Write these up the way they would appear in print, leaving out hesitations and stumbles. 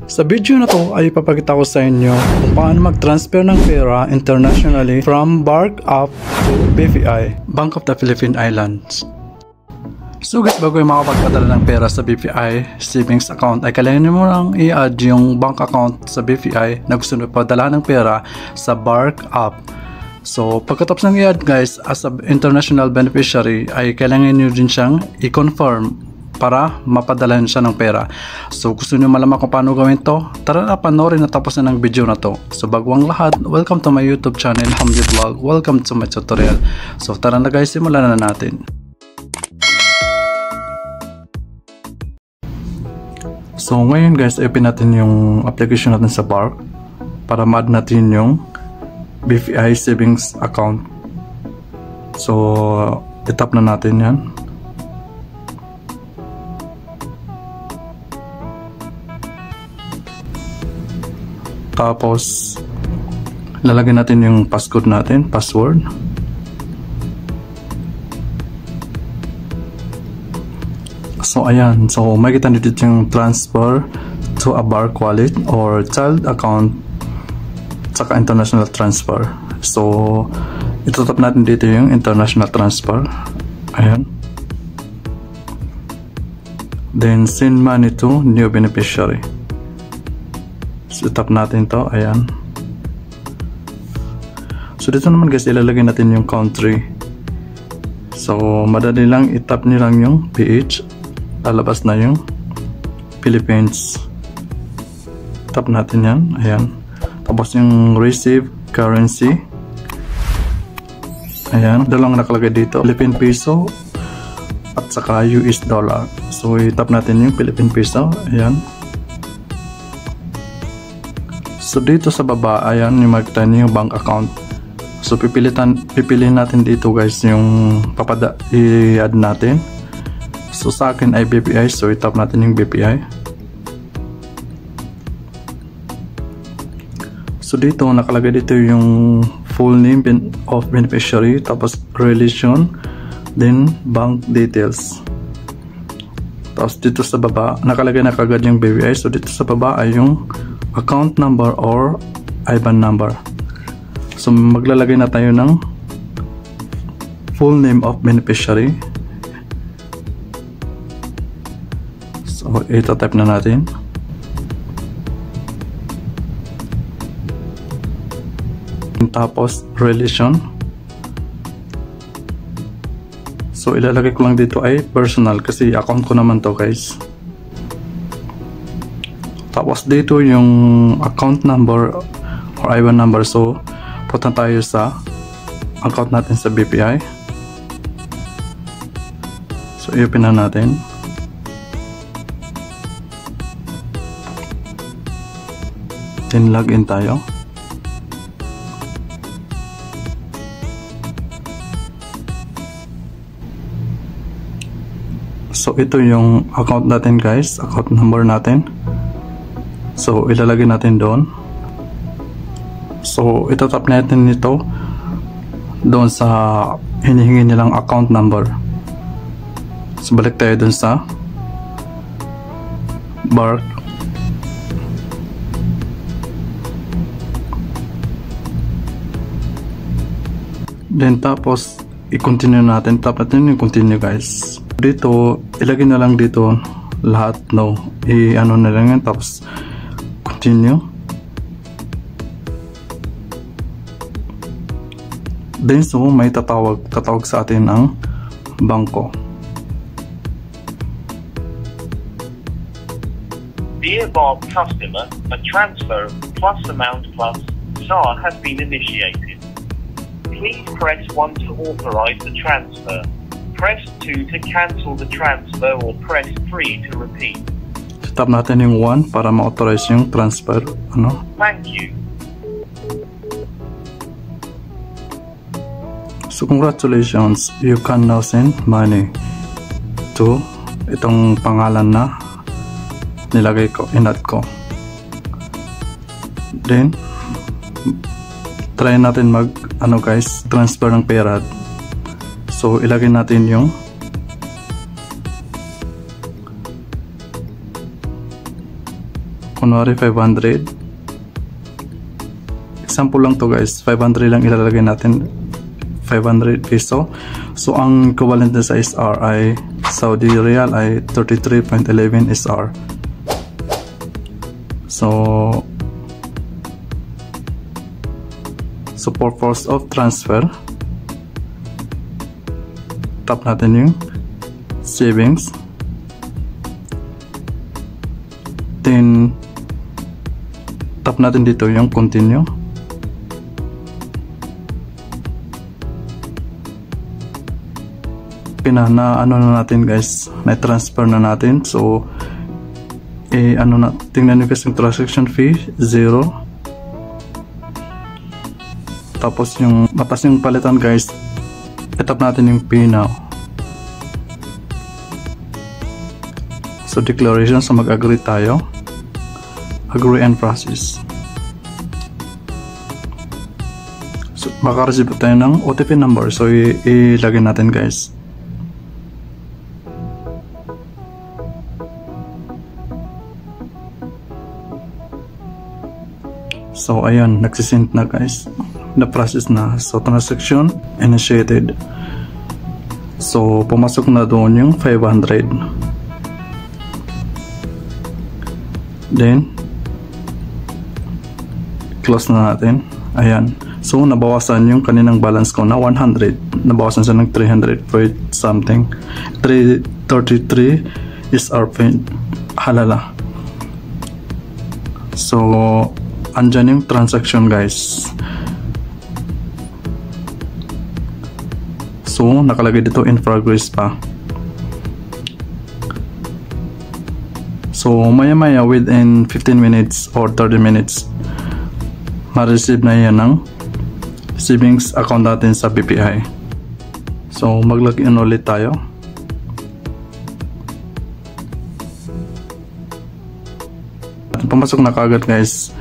Sa video na to ay ipapakita ko sa inyo kung paano mag-transfer ng pera internationally from BARC app to BPI, Bank of the Philippine Islands. So guys, bago yung makapagpadala ng pera sa BPI savings account ay kailangan mo lang i-add yung bank account sa BPI na gusto nyo padala ng pera sa BARC app. So pagkatapos ng i-add guys, as an international beneficiary ay kailangan nyo din siyang i-confirm para mapadala siya ng pera. So gusto nyo malaman kung paano gawin to? Tara na, panoorin na tapos na ng video na to. So bago ang lahat, welcome to my YouTube channel, Hamdi Vlog. Welcome to my tutorial. So tara na guys, simulan na natin. So ngayon guys, open natin yung application natin sa BARC para ma-add natin yung BPI savings account. So itap na natin yan. Tapos lalagyan natin yung passcode natin, password. So ayan, so makikita nyo dito yung transfer to a BARC wallet or child account saka international transfer. So itutap natin dito yung international transfer. Ayan. Then send money to new beneficiary. So tap natin to, ayan. So dito naman guys, ilalagay natin yung country. So madali lang, itap nyo lang yung PH, lalabas na yung Philippines. Tap natin yan, ayan. Tapos yung receive currency, ayan, dalawang nakalagay dito, Philippine peso at saka US dollar. So itap natin yung Philippine peso, ayan. So dito sa baba, ayan yung makikita niyo yung bank account. So pipiliin natin dito guys yung i-add natin. So sa akin ay BPI, so itap natin yung BPI. So dito nakalagay dito yung full name of beneficiary, tapos relation, then bank details. Tapos dito sa baba nakalagay na kagad yung BPI. So dito sa baba ay yung account number or IBAN number. So maglalagay na tayo ng full name of beneficiary. So ito type na natin. Tapos relation. So ilalagay ko lang dito ay personal kasi account ko naman to guys. Tapos dito yung account number or IBAN number. So punta tayo sa account natin sa BPI. So i-open na natin. Then login tayo. So ito yung account natin guys, account number natin. So ilalagay natin doon. So itatap natin nito doon sa hinihingi nilang account number. So balik tayo doon sa BARC. Then tapos i-continue natin. Tap natin yung continue guys. Dito ilagay na lang dito lahat, no, i-ano na lang yan, tapos continue. Then so may tatawag sa atin ang bangko. Dear Bob customer, a transfer plus amount plus SAR has been initiated. Please press 1 to authorize the transfer. Press 2 to cancel the transfer or press 3 to repeat. Tap natin yung 1 para ma-authorize yung transfer. Ano? Thank you. So congratulations, you can now send money to itong pangalan na nilagay ko, in-add ko. Then try natin mag guys, transfer ng pera. So ilagay natin yung kunwari 500. Example lang to guys, 500 lang ilalagay natin, 500 peso. So ang equivalent na sa SR ay Saudi Riyal ay 33.11 SR. So purpose of transfer, tap natin yung savings, then tap natin dito yung continue. Na ano na natin guys, na transfer na natin. So ano na, tingnan nyo guys yung transaction fee 0. Tapos yung matas yung palitan guys, itap natin yung pay now. So declaration, so mag-agree tayo, agree and process. So maka-receive tayo ng OTP number, so ilagay natin guys. So ayan, nagsisend na guys, na-process na. So transaction initiated. So pumasok na doon yung 500. Then close na natin. Ayan. So nabawasan yung kaninang balance ko na 100. Nabawasan siya ng 300 point something. 333 is our point. Halala. So andyan yung transaction guys. So nakalagay dito in progress pa. So maya maya within 15 minutes or 30 minutes ma-receive na yan ng savings account natin sa BPI. So mag-login ulit tayo. Pumasok na kagad guys.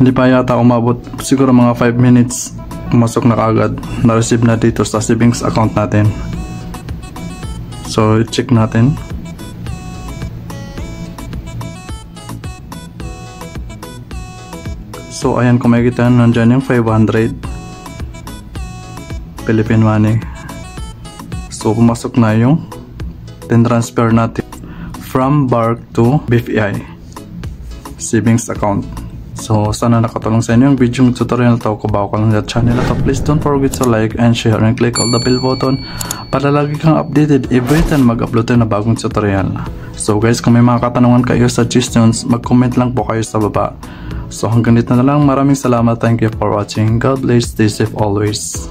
Hindi pa yata umabot, siguro mga 5 minutes pumasok na kagad, na-receive na dito sa savings account natin. So check natin. So ayan, kung makikita nandyan yung 500 Philippine money. So pumasok na yung transfer natin from BARC to BPI savings account. So sana nakatulong sa inyo yung video tutorial to. Kung bago ka lang sa channel na to, please don't forget to like and share and click all the bell button para lagi kang updated every time mag-upload tayo na bagong tutorial. So guys, kung may mga katanungan kayo, suggestions, mag-comment lang po kayo sa baba. So hanggang dito na lang, maraming salamat, thank you for watching, God bless, stay safe always.